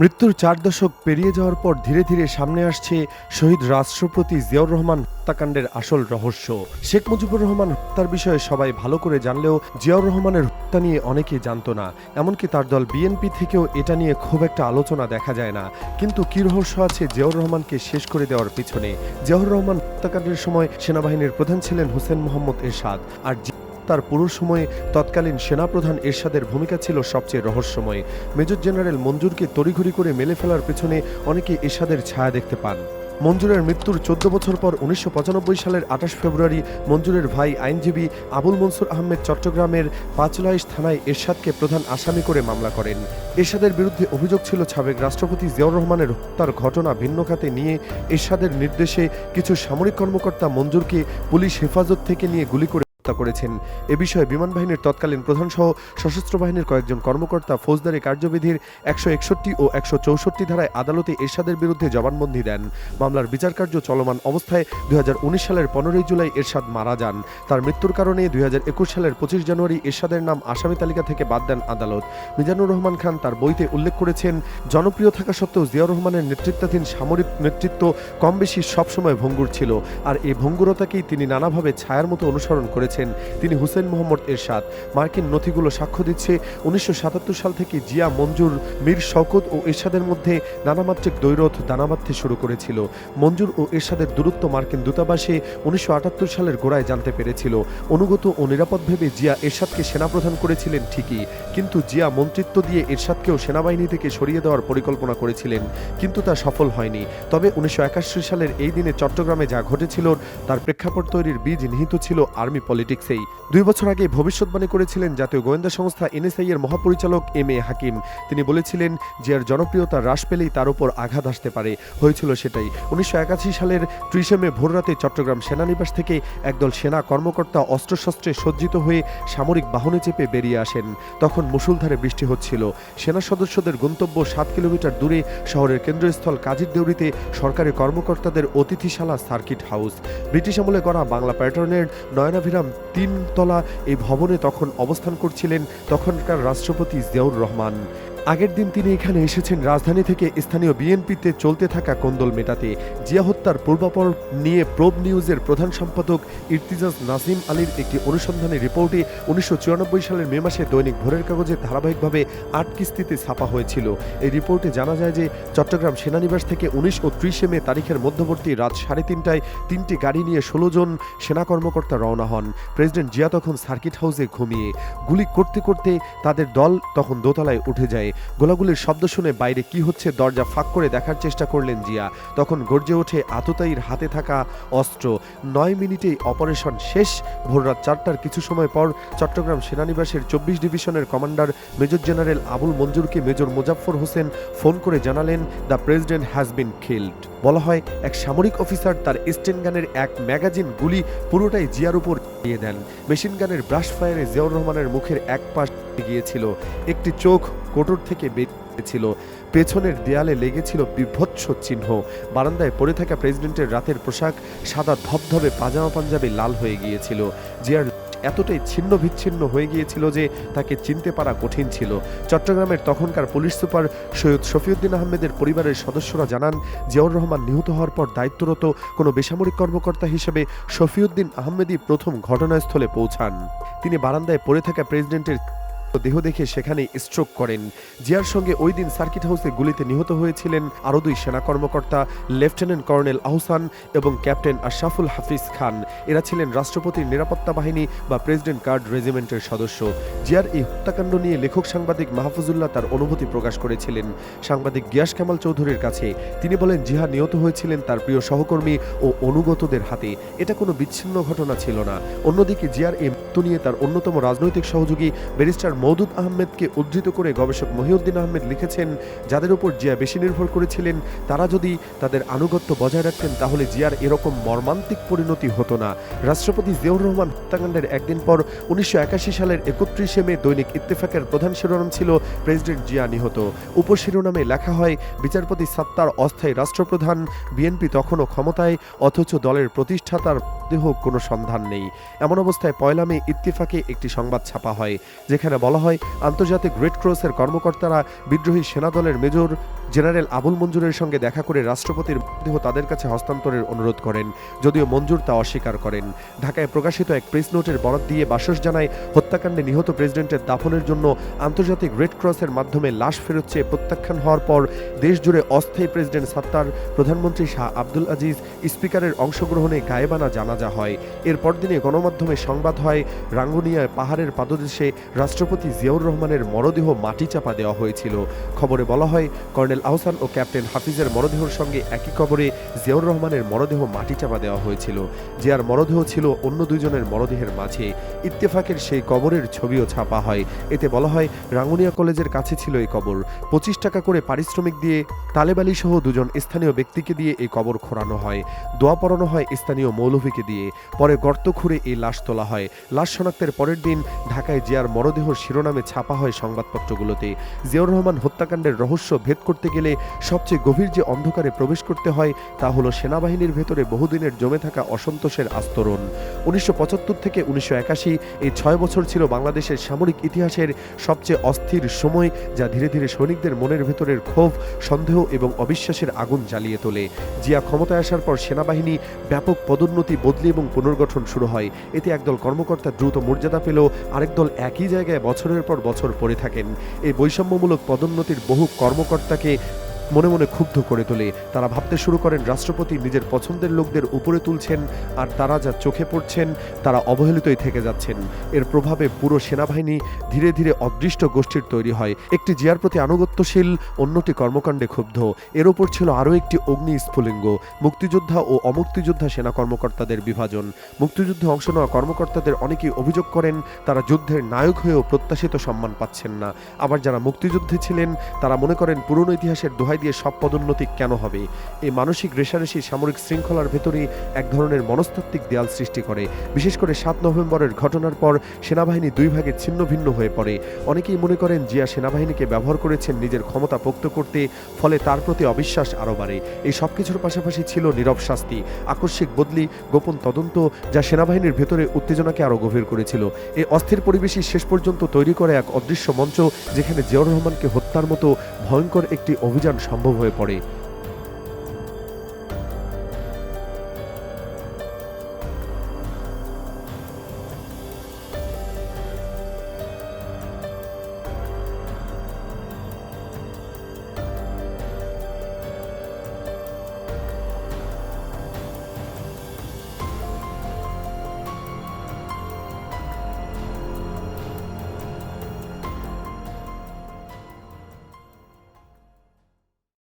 মৃত্যুর ৪ দশক পেরিয়ে যাওয়ার পর ধীরে ধীরে সামনে আসছে শহীদ রাষ্ট্রপতি জিয়াউর রহমান হত্যাকাণ্ডের আসল রহস্য। শেখ মুজিবুর রহমান হত্যার বিষয়ে সবাই ভালো করে জানলেও জিয়াউর রহমানের হত্যা নিয়ে অনেকেই জানত না। এমনকি তার দল বিএনপি থেকেও এটা নিয়ে খুব একটা আলোচনা দেখা যায় না। কিন্তু কী রহস্য আছে জিয়াউর রহমানকে শেষ করে দেওয়ার পিছনে? জিয়াউর রহমান হত্যাকাণ্ডের সময় সেনাবাহিনীর প্রধান ছিলেন হোসেন মোহাম্মদ এরশাদ, আর তার পুরো সময়ে তৎকালীন সেনাপ্রধান এরশাদের ভূমিকা ছিল সবচেয়ে রহস্যময়। মেজর জেনারেল মঞ্জুরকে তড়িঘড়ি করে মেলে ফেলার পেছনে অনেকে এরশাদের ছায়া দেখতে পান। মঞ্জুরের মৃত্যুর ১৪ বছর পর ১৯৯৫ সালের ২৮ ফেব্রুয়ারি মঞ্জুরের ভাই আইনজীবী আবুল মনসুর আহমেদ চট্টগ্রামের পাঁচলাইশ থানায় এরশাদকে প্রধান আসামি করে মামলা করেন। এরশাদের বিরুদ্ধে অভিযোগ ছিল সাবেক রাষ্ট্রপতি জিয়াউর রহমানের হত্যার ঘটনা ভিন্ন খাতে নিয়ে এরশাদের নির্দেশে কিছু সামরিক কর্মকর্তা মঞ্জুরকে পুলিশ হেফাজত থেকে নিয়ে গুলি করে করেছেন। এ বিষয়ে বিমান বাহিনীর তৎকালীন প্রধান সহ সশস্ত্র বাহিনীর কয়েকজন কর্মকর্তা ফৌজদারি কার্যবিধির ১৬১ ও ১৬৪ ধারায় আদালতে এরশাদের বিরুদ্ধে জবানবন্দি দেন। মামলার বিচার কার্য চলমান অবস্থায় ২০১৯ সালের ১৫ জুলাই এরশাদ মারা যান। তার মৃত্যুর কারণে ২০২১ সালের ২৫ জানুয়ারি এরশাদের নাম আসামি তালিকা থেকে বাদ দেন আদালত। মিজানুর রহমান খান তার বইতে উল্লেখ করেছেন, জনপ্রিয় থাকা সত্ত্বেও জিয়াউর রহমানের নেতৃত্বাধীন সামরিক নেতৃত্ব কম বেশি সবসময় ভঙ্গুর ছিল, আর এই ভঙ্গুরতাকেই তিনি নানাভাবে ছায়ার মতো অনুসরণ করেছেন। তিনি হোসেন মোহাম্মদ এরশাদ। মার্কিন নথিগুলো সাক্ষ্য দিচ্ছে ১৯৭৭ সাল থেকে জিয়া, মঞ্জুর, মীর শওকত ও এরশাদের মধ্যে নানামাত্রিক দ্বৈরথ দানা বাঁধতে শুরু করেছিল। মঞ্জুর ও এরশাদের দূরত্ব মার্কিন দূতাবাসে ১৯৭৮ সালের গোড়ায় জানতে পেরেছিল। অনুগত ও নিরাপদ ভেবে জিয়া এরশাদকে সেনাপ্রধান করেছিলেন ঠিকই, কিন্তু জিয়া মন্ত্রিত্ব দিয়ে এরশাদকেও সেনাবাহিনী থেকে সরিয়ে দেওয়ার পরিকল্পনা করেছিলেন, কিন্তু তা সফল হয়নি। তবে ১৯৮১ সালের এই দিনে চট্টগ্রামে যা ঘটেছিল তার প্রেক্ষাপট তৈরির বীজ নিহিত ছিল আর্মি পলিটিক্সেই। ২ বছর আগে ভবিষ্যৎবাণী করেছিলেন জাতীয় গোয়েন্দা সংস্থা এনএসআই এর মহাপরিচালক এম এ হাকিম। তিনি বলেছিলেন, জিয়ার জনপ্রিয়তা হ্রাস পেলেই তার উপর আঘাত আসতে পারে। হয়েছিল সেটাই। ১৯৮১ সালের ৩০ মে ভোররাতে চট্টগ্রাম সেনানিবাস থেকে একদল সেনা কর্মকর্তা অস্ত্রশস্ত্রে সজ্জিত হয়ে সামরিক বাহনে চেপে বেরিয়ে আসেন। তখন মুষলধারে বৃষ্টি হচ্ছিল। সেনা সদস্যদের গন্তব্য ৭ কিলোমিটার দূরে শহরের কেন্দ্রস্থল কাজীর দেউরিতে সরকারি কর্মকর্তাদের অতিথিশালা সার্কিট হাউস। ব্রিটিশ আমলে করা বাংলা প্যাটার্নের নয়নাভিরাম ৩ তলা এই ভবনে তখন অবস্থান করছিলেন তখনকার রাষ্ট্রপতি জিয়াউর রহমান। আগের দিন তিনি এখানে এসেছেন রাজধানী থেকে স্থানীয় বিএনপিতে চলতে থাকা কোন্দল মেটাতে। জিয়া হত্যার পূর্বাপর নিয়ে প্রোব নিউজের প্রধান সম্পাদক ইরতিজাজ নাসিম আলীর একটি অনুসন্ধানী রিপোর্টে ১৯৯৪ সালের মে মাসে দৈনিক ভোরের কাগজে ধারাবাহিকভাবে ৮ কিস্তিতে ছাপা হয়েছিল। এই রিপোর্টে জানা যায় যে চট্টগ্রাম সেনানিবাস থেকে ১৯ ও ৩০ মে তারিখের মধ্যবর্তী রাত ৩:৩০টায় ৩টি গাড়ি নিয়ে ১৬ জন সেনা কর্মকর্তা রওনা হন। প্রেসিডেন্ট জিয়া তখন সার্কিট হাউসে ঘুমিয়ে। গুলি করতে করতে তাদের দল তখন দোতলায় উঠে যায়। গোলাগুলির শব্দ শুনে বাইরে কি হচ্ছে দরজা ফাঁক করে দেখার চেষ্টা করলেন জিয়া। তখন গর্জে ওঠে আততায়ীর হাতে থাকা অস্ত্র। ৯ মিনিটেই অপারেশন শেষ। ভোররাত ৪টার কিছু সময় পর চট্টগ্রাম সেনানিবাসের ২৪ ডিভিশনের কমান্ডার মেজর জেনারেল আবুল মঞ্জুরকে মেজর মোজাফফর হোসেন ফোন করে জানালেন, the president has been killed. বলা হয়, এক সামরিক অফিসার তার স্টেন গানের এক ম্যাগাজিন গুলি পুরোটাই জিয়ার উপর দিয়ে দেন। মেশিন গানের ব্রাশ ফায়ারে জিয়াউর রহমানের মুখের এক পাশ গিয়েছিল, একটি চোখ কোটর থেকে বেরিয়েছিল, পেছনের দেয়ালে লেগেছিল বিভৎস চিহ্ন। বারান্দায় পড়ে থাকা প্রেসিডেন্টের রাতের পোশাক সাদা ধবধবে পাজামা পাঞ্জাবি লাল হয়ে গিয়েছিল। জিয়ার এতটাই ছিন্ন বিচ্ছিন্ন হয়ে গিয়েছিল যে তাকে চিনতে পারা কঠিন ছিল। চট্টগ্রামের তখনকার পুলিশ সুপার সৈয়দ শফিউদ্দিন আহমেদের পরিবারের সদস্যরা জানান, জিয়াউর রহমান নিহত হওয়ার পর দায়িত্বরত কোনো বেসামরিক কর্মকর্তা হিসেবে শফিউদ্দিন আহমেদই প্রথম ঘটনাস্থলে পৌঁছান। তিনি বারান্দায় পড়ে থাকা প্রেসিডেন্টের দেহ দেখে সেখানে স্ট্রোক করেন। জিয়ার সঙ্গে ওই দিন সার্কিট হাউসে গুলিতে নিহত হয়েছিলেন আরও ২ সেনা কর্মকর্তা, লেফটেন্যান্ট কর্নেল আহসান এবং ক্যাপ্টেন আশরাফুল হাফিজ খান। এরা ছিলেন রাষ্ট্রপতির নিরাপত্তা বাহিনী বা প্রেসিডেন্ট গার্ড রেজিমেন্টের সদস্য। জিয়ার এই হত্যাকাণ্ড নিয়ে লেখক সাংবাদিক মাহফুজুল্লাহ তার অনুভূতি প্রকাশ করেছিলেন সাংবাদিক গিয়াস কামাল চৌধুরীর কাছে। তিনি বলেন, জিয়া নিহত হয়েছিলেন তার প্রিয় সহকর্মী ও অনুগতদের হাতে। এটা কোনো বিচ্ছিন্ন ঘটনা ছিল না। অন্যদিকে জিয়ার এই মৃত্যু নিয়ে তার অন্যতম রাজনৈতিক সহযোগী ব্যারিস্টার মওদুদ আহমেদকে উদ্ধৃত করে গবেষক মহিউদ্দিন আহমেদ লিখেছেন, যাদের উপর জিয়া বেশি নির্ভর করেছিলেন তারা যদি তাদের আনুগত্য বজায় রাখতেন তাহলে জিয়ার এরকম মর্মান্তিক পরিণতি হতো না। রাষ্ট্রপতি জিয়াউর রহমান হত্যাকাণ্ডের একদিন পর ১৯৮১ সালের ৩১ মে দৈনিক ইত্তেফাকের প্রধান শিরোনাম ছিল প্রেসিডেন্ট জিয়া নিহত। উপশিরোনামে লেখা হয়, বিচারপতি সাত্তার অস্থায়ী রাষ্ট্রপ্রধান, বিএনপি তখনও ক্ষমতায়, অথচ দলের প্রতিষ্ঠাতার দেহ কোনো সন্ধান নেই। এমন অবস্থায় 1 মে ইত্তেফাকে একটি সংবাদ ছাপা হয়, যেখানে বলা হয় আন্তর্জাতিক রেড ক্রসের কর্মকর্তারা বিদ্রোহী সেনাদলের মেজর জেনারেল আবুল মঞ্জুরের সঙ্গে দেখা করে রাষ্ট্রপতির দেহ তাদের কাছে হস্তান্তরের অনুরোধ করেন, যদিও মঞ্জুর তা অস্বীকার করেন। ঢাকায় প্রকাশিত এক প্রেস নোটের বরাত দিয়ে বাসস জানায়, হত্যাকাণ্ডে নিহত প্রেসিডেন্টের দাফনের জন্য আন্তর্জাতিক রেড ক্রসের মাধ্যমে লাশ ফেরত চেয়ে প্রত্যাখ্যান হওয়ার পর দেশজুড়ে অস্থায়ী প্রেসিডেন্ট সাত্তার, প্রধানমন্ত্রী শাহ আব্দুল আজিজ, স্পিকারের অংশগ্রহণে গায়েবানা জানাজা হয়। এর পরদিনে গণমাধ্যমে সংবাদ হয় রাঙ্গুনিয়ায় পাহাড়ের পাদদেশে রাষ্ট্রপতি জিয়াউর রহমানের মরদেহ মাটি চাপা দেওয়া হয়েছিল। খবরে বলা হয় কর্নেল আহসান ও ক্যাপ্টেন হাফিজের মরদেহের সঙ্গে একই কবরে জিয়াউর রহমানের মরদেহ মাটি চাপা দেওয়া হয়েছিল। জিয়ার মরদেহ ছিল অন্য দুইজনের মরদেহের মাঝে। ইত্তেফাকের সেই কবরের ছবিও ছাপা হয়। এতে বলা হয় রাঙ্গুনিয়া কলেজের কাছে ছিল এই কবর। 25 টাকা করে পারিশ্রমিক দিয়ে তালেব আলী সহ দুজন স্থানীয় ব্যক্তিকে দিয়ে এই কবর খোঁড়ানো হয়। দোয়া পড়ানো হয় স্থানীয় মৌলভীকে দিয়ে। পরে গর্ত খুঁড়ে এই লাশ তোলা হয়। লাশ শনাক্তের পরের দিন ঢাকায় জিয়ার মরদেহ শিরোনামে ছাপা হয় সংবাদপত্রগুলোতে। জিয়াউর রহমান হত্যাকাণ্ডের রহস্য ভেদ করতে গেলে সবচেয়ে গভীর যে অন্ধকারে প্রবেশ করতে হয় তা হলো সেনাবাহিনীর ভেতরে বহুদিনের জমে থাকা অসন্তোষের আস্তরণ। 1975 থেকে 1981 এই 6 বছর ছিল বাংলাদেশের সামরিক ইতিহাসের সবচেয়ে অস্থির সময়, যা ধীরে ধীরে সৈনিকদের মনের ভেতরের ক্ষোভ, সন্দেহ এবং অবিশ্বাসের আগুন জ্বালিয়ে তোলে। জিয়া ক্ষমতায় আসার পর সেনাবাহিনী ব্যাপক পদোন্নতি, বদলি এবং পুনর্গঠন শুরু হয়। এতে একদল কর্মকর্তা দ্রুত মর্যাদা পেলেও আরেক দল একই জায়গায় বছরের পর বছর পড়ে থাকেন। এই বৈষম্যমূলক পদোন্নতির বহু কর্মকর্তাকে মনে মনে ক্ষুব্ধ করে তোলে। তারা ভাবতে শুরু করেন রাষ্ট্রপতি নিজের পছন্দের লোকদের উপরে তুলছেন, আর তারা যা চোখে পড়ছেন তারা অবহেলিতই থেকে যাচ্ছেন। এর প্রভাবে পুরো সেনাবাহিনী ধীরে ধীরে অদৃষ্ট গোষ্ঠীর তৈরি হয়। একটি জিয়ার প্রতি আনুগত্যশীল, অন্যটি কর্মকাণ্ডে ক্ষুব্ধ। এর ওপর ছিল আরও একটি অগ্নি স্ফুলিঙ্গ, মুক্তিযোদ্ধা ও অমুক্তিযোদ্ধা সেনা কর্মকর্তাদের বিভাজন। মুক্তিযুদ্ধে অংশ নেওয়া কর্মকর্তাদের অনেকেই অভিযোগ করেন তারা যুদ্ধের নায়ক হয়েও প্রত্যাশিত সম্মান পাচ্ছেন না। আবার যারা মুক্তিযুদ্ধে ছিলেন তারা মনে করেন পুরনো ইতিহাসের দোহাই দিয়ে সব পদোন্নতি কেন হবে। এই মানসিক রেষারেষি সামরিক শৃঙ্খলার ভেতরে এক ধরনের মনস্তাত্ত্বিক দেয়াল সৃষ্টি করে। বিশেষ করে 7 নভেম্বরের ঘটনার পর সেনাবাহিনী দুই ভাগে ছিন্ন ভিন্ন হয়ে পড়ে। অনেকেই মনে করেন জিয়া সেনাবাহিনীকে ব্যবহার করেছেন নিজের ক্ষমতা পোক্ত করতে, ফলে তার প্রতি অবিশ্বাস আরও বাড়ে। এই সব কিছুর পাশাপাশি ছিল নীরব শাস্তি, আকস্মিক বদলি, গোপন তদন্ত, যা সেনাবাহিনীর ভেতরে উত্তেজনাকে আরও গভীর করেছিল। এই অস্থির পরিবেশই শেষ পর্যন্ত তৈরি করে এক অদৃশ্য মঞ্চ, যেখানে জিয়াউর রহমানকে হত্যার মতো ভয়ঙ্কর একটি অভিযান সম্ভব হয়ে পড়ে।